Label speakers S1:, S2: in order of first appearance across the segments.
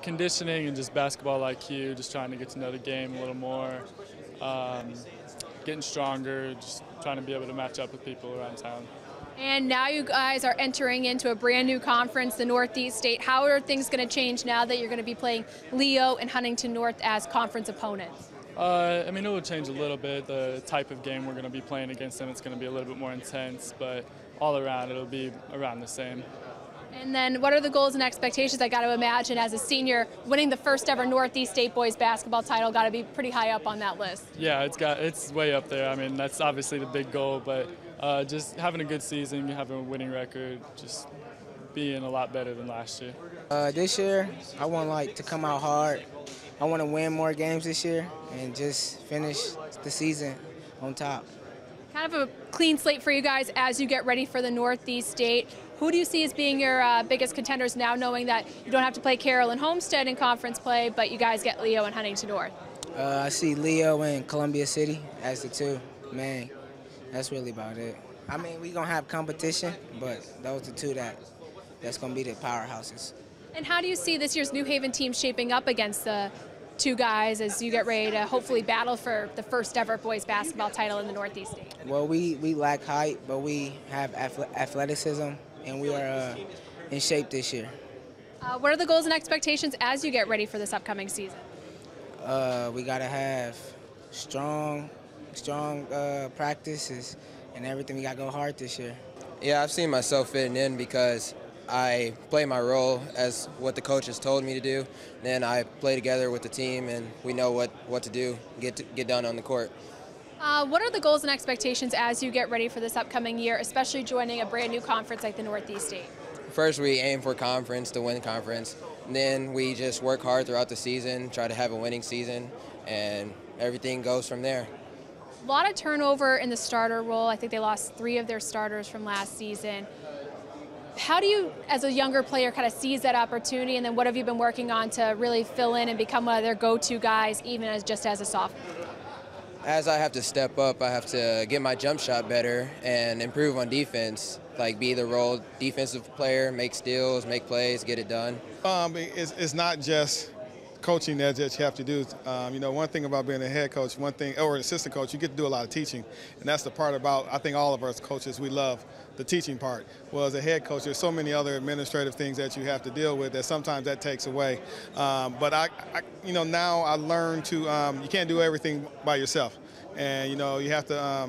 S1: Conditioning and just basketball IQ, just trying to get to know the game a little more, getting stronger, just trying to be able to match up with people around town.
S2: And now you guys are entering into a brand new conference, the Northeast State. How are things going to change now that you're going to be playing Leo and Huntington North as conference opponents?
S1: I mean, it will change a little bit. The type of game we're going to be playing against them, it's going to be a little bit more intense, but all around it'll be around the same.
S2: And then what are the goals and expectations? I got to imagine as a senior, winning the first ever Northeast State boys basketball title got to be pretty high up on that list.
S1: Yeah, it's way up there. I mean, that's obviously the big goal, but just having a good season, having a winning record, just being a lot better than last year.
S3: This year, I want to come out hard. I want to win more games this year and just finish the season on top.
S2: Kind of a clean slate for you guys as you get ready for the Northeast State. Who do you see as being your biggest contenders now, knowing that you don't have to play Carroll and Homestead in conference play, but you guys get Leo and Huntington North?
S3: I see Leo and Columbia City as the two main. That's really about it. I mean, we're going to have competition, but those are the two that's going to be the powerhouses.
S2: And how do you see this year's New Haven team shaping up against the two guys as you get ready to hopefully battle for the first ever boys basketball title in the Northeast State?
S3: Well, we lack height, but we have athleticism, and we are in shape this year.
S2: What are the goals and expectations as you get ready for this upcoming season?
S3: We got to have strong practices and everything. We got to go hard this year.
S4: Yeah, I've seen myself fitting in because I play my role as what the coach has told me to do. Then I play together with the team, and we know what to do, get done on the court.
S2: What are the goals and expectations as you get ready for this upcoming year, especially joining a brand new conference like the Northeast State?
S4: First, we aim for conference, to win conference. And then we just work hard throughout the season, try to have a winning season, and everything goes from there.
S2: A lot of turnover in the starter role. I think they lost 3 of their starters from last season. How do you, as a younger player, kind of seize that opportunity, and then what have you been working on to really fill in and become one of their go-to guys, even just as a sophomore?
S4: As I have to step up, I have to get my jump shot better and improve on defense, like be the role defensive player, make steals, make plays, get it done.
S5: It's not just coaching that you have to do. One thing about being a head coach, or an assistant coach, you get to do a lot of teaching. And that's the part about, I think all of us coaches, we love the teaching part. Well, as a head coach, there's so many other administrative things that you have to deal with that sometimes that takes away. But now I learned to, you can't do everything by yourself. And, you have to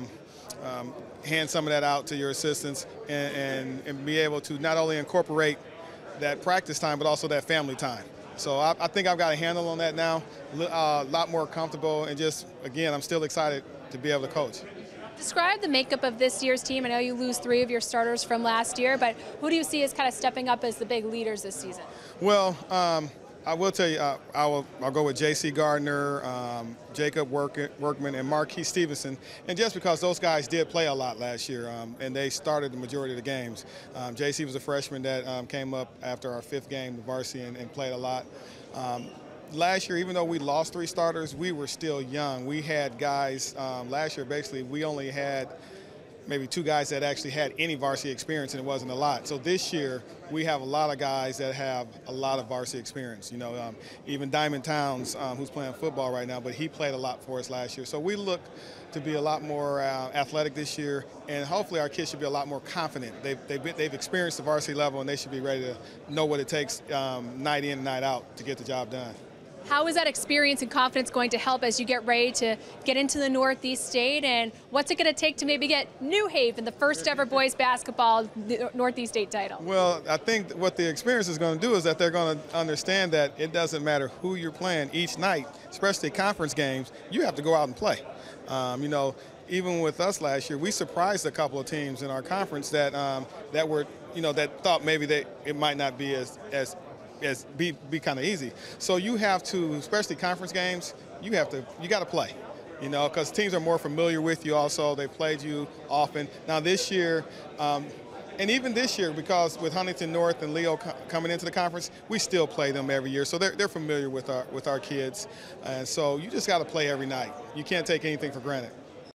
S5: hand some of that out to your assistants and be able to not only incorporate that practice time, but also that family time. So I think I've got a handle on that now, a lot more comfortable, and just, again, I'm still excited to be able to coach.
S2: Describe the makeup of this year's team. I know you lose 3 of your starters from last year, but who do you see as kind of stepping up as the big leaders this season?
S5: Well, I will tell you, I'll go with J.C. Gardner, Jacob Workman, and Marquis Stevenson. And just because those guys did play a lot last year, and they started the majority of the games. J.C. was a freshman that came up after our 5th game, the varsity, and played a lot. Last year, even though we lost 3 starters, we were still young. We had guys, last year basically, we only had maybe 2 guys that actually had any varsity experience, and it wasn't a lot. So this year, we have a lot of guys that have a lot of varsity experience. Even Diamond Towns, who's playing football right now, but he played a lot for us last year. So we look to be a lot more athletic this year, and hopefully our kids should be a lot more confident. They've experienced the varsity level, and they should be ready to know what it takes night in and night out to get the job done.
S2: How is that experience and confidence going to help as you get ready to get into the Northeast State, and what's it going to take to maybe get New Haven the first ever boys basketball Northeast State title?
S5: Well, I think what the experience is going to do is that they're going to understand that it doesn't matter who you're playing each night, especially conference games, you have to go out and play. Even with us last year, we surprised a couple of teams in our conference that that thought maybe it might not be as be kind of easy. So you have to, especially conference games, you got to play, because teams are more familiar with you also. They've played you often. Now this year, and even this year, because with Huntington North and Leo coming into the conference, we still play them every year. So they're familiar with our kids. And so you just got to play every night. You can't take anything for granted.